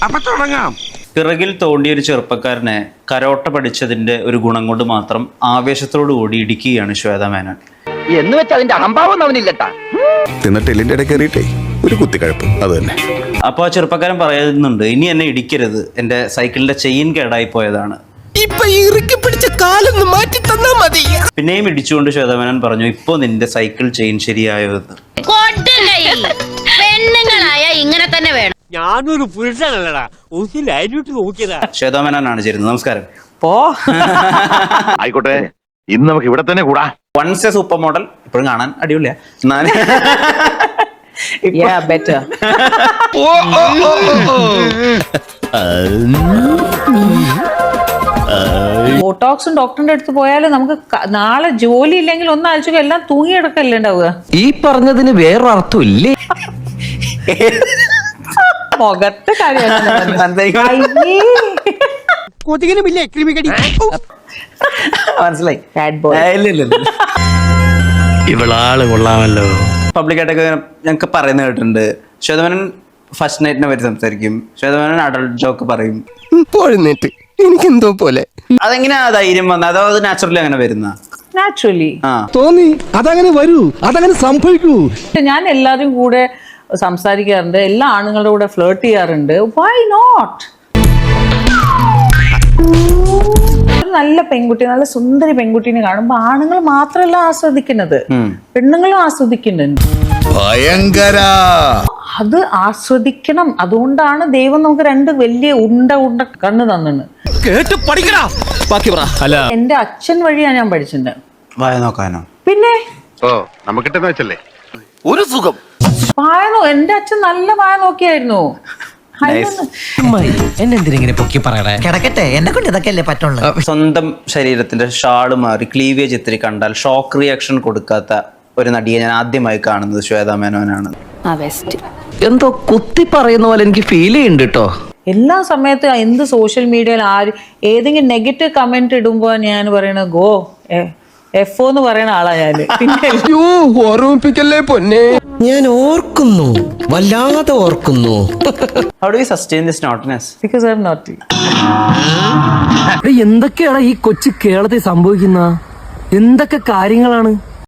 അപ്പൊ തുടങ്ങാം. പിറകിൽ തോണ്ടിയ ഒരു ചെറുപ്പക്കാരനെ കരോട്ട പഠിച്ചതിന്റെ ഒരു ഗുണം കൊണ്ട് മാത്രം ആവേശത്തോടു കൂടി ഇടിക്കുകയാണ് ശ്വേതാ മേനോൻ. എന്ന് വെച്ച് അതിന്റെ അഹംഭാവം അവനില്ലട്ടാ. തിന്നിട്ട് എല്ലിന്റെ ഇടയിൽ കയറിയിട്ടേ ഒരു കുത്തിക്കഴപ്പ് അത് തന്നെ. അപ്പൊ ആ ചെറുപ്പക്കാരൻ പറയുന്നുണ്ട്, ഇനി എന്നെ ഇടിക്കരുത്, എന്റെ സൈക്കിളിന്റെ ചെയിൻ കേടായി പോയതാണ്. പിന്നെയും ഇടിച്ചുകൊണ്ട് ശ്വേതാ മേനോൻ പറഞ്ഞു, ഇപ്പൊ നിന്റെ സൈക്കിൾ ചെയിൻ ശരിയായോ എന്ന്. പെണ്ണുങ്ങളായ ഇങ്ങനെ തന്നെ വേണം. ഞാനൊരു പുരുഷനല്ലടാ, ഒന്ന് ലൈനിട്ട് നോക്കിയതാ. ശ്വേതാ മേനോനാണ് ചേരുന്നത്. നമസ്കാരം. ആയിക്കോട്ടെ, ഇന്ന് നമുക്ക് ഇവിടെ തന്നെ കൂടാ. വൺസ് എ സൂപ്പർ മോഡൽ, ഇപ്പോഴും കാണാൻ അടിപൊളിയാ. ബോട്ടോക്സും ഡോക്ടറിന്റെ അടുത്ത് പോയാലും നമുക്ക് നാളെ ജോലി ഇല്ലെങ്കിൽ ഒന്ന് ആലോചിക്കുക, എല്ലാം തൂങ്ങിയെടുക്കല്ലേ ഉണ്ടാവുക. ഈ പറഞ്ഞതിന് വേറൊരർത്ഥം ഇല്ലേ? മുഖത്ത് കൊതുകിനുമില്ലേ ക്രിമികടി? മനസ്സിലായി. ഇവളാള് കൊള്ളാമല്ലോ. പബ്ലിക്കായിട്ടൊക്കെ ഞങ്ങൾക്ക് പറയുന്നത് കേട്ടിട്ടുണ്ട്, ശ്വേതാ മേനോൻ ഫസ്റ്റ് നൈറ്റിനെ പറ്റി സംസാരിക്കും, ശ്വേതാ മേനോൻ അഡൾട്ട് ജോക്ക് പറയും. എനിക്കെന്തോ പോലെ. അതെങ്ങനെയാ ധൈര്യം വന്നത്? അതോ അത് നാച്ചുറലി അങ്ങനെ വരുന്ന? നാച്ചുറലി തോന്നി, അതങ്ങനെ വരൂ, അതങ്ങനെ സംഭവിക്കൂ. ഞാൻ എല്ലാവരും കൂടെ സംസാരിക്കാറുണ്ട്, എല്ലാ ആണുങ്ങളുടെ കൂടെ ഫ്ലേർട്ട് ചെയ്യാറുണ്ട്. Why not? നല്ല പെൺകുട്ടി, നല്ല സുന്ദരി പെൺകുട്ടീനെ കാണുമ്പോ ആണുങ്ങൾ മാത്രമല്ല ആസ്വദിക്കുന്നത്, പെണ്ണുങ്ങളും ആസ്വദിക്കുന്നുണ്ട്. അത് ആസ്വദിക്കണം. അതുകൊണ്ടാണ് ദൈവം നമുക്ക് രണ്ട് വലിയ ഉണ്ട കണ്ണ് തന്നത്. എന്റെ അച്ഛൻ വഴിയാ ഞാൻ പഠിച്ചിട്ടുണ്ട്. വായ നോക്കാനോ? പിന്നെ നമുക്കിട്ടെന്ന് വെച്ചല്ലേ ഒരു സുഖം. എന്റെ അച്ഛൻ നല്ല വായ നോക്കിയായിരുന്നു. എന്നെന്തിനെ പൊക്കി പറയണേ? കിടക്കട്ടെ, എന്നെ കൊണ്ട് ഇതൊക്കെയല്ലേ പറ്റുള്ളൂ. സ്വന്തം ശരീരത്തിന്റെ ഷാള് മാറി ക്ലീവേജ് ഇത്തിരി കണ്ടാൽ ഷോക്ക് റിയാക്ഷൻ കൊടുക്കാത്ത ഒരു നടിയെ ഞാൻ ആദ്യമായി കാണുന്നത് ശ്വേതാ മേനോനാണ്. എന്തോ കുത്തി പറയുന്ന പോലെ എനിക്ക് ഫീൽ ചെയ്യുന്നുണ്ട് കേട്ടോ. എല്ലാ സമയത്തും എന്ത് സോഷ്യൽ മീഡിയയിൽ ഏതെങ്കിലും നെഗറ്റീവ് കമന്റ് ഇടുമ്പോ ഞാൻ പറയണത് ഗോ എഫ് എന്ന് പറയുന്ന ആളാ ഞാൻ. ഓർമ്മിപ്പിക്കല്ലേ പൊന്നെ. ഞാൻ ഓർക്കുന്നു, വല്ലാതെ ഓർക്കുന്നു. How do you sustain this naughtiness? Because I'm naughty. എന്തൊക്കെയാണ് ഈ കൊച്ചു കേരളത്തിൽ സംഭവിക്കുന്ന? എന്തൊക്കെ കാര്യങ്ങളാണ്?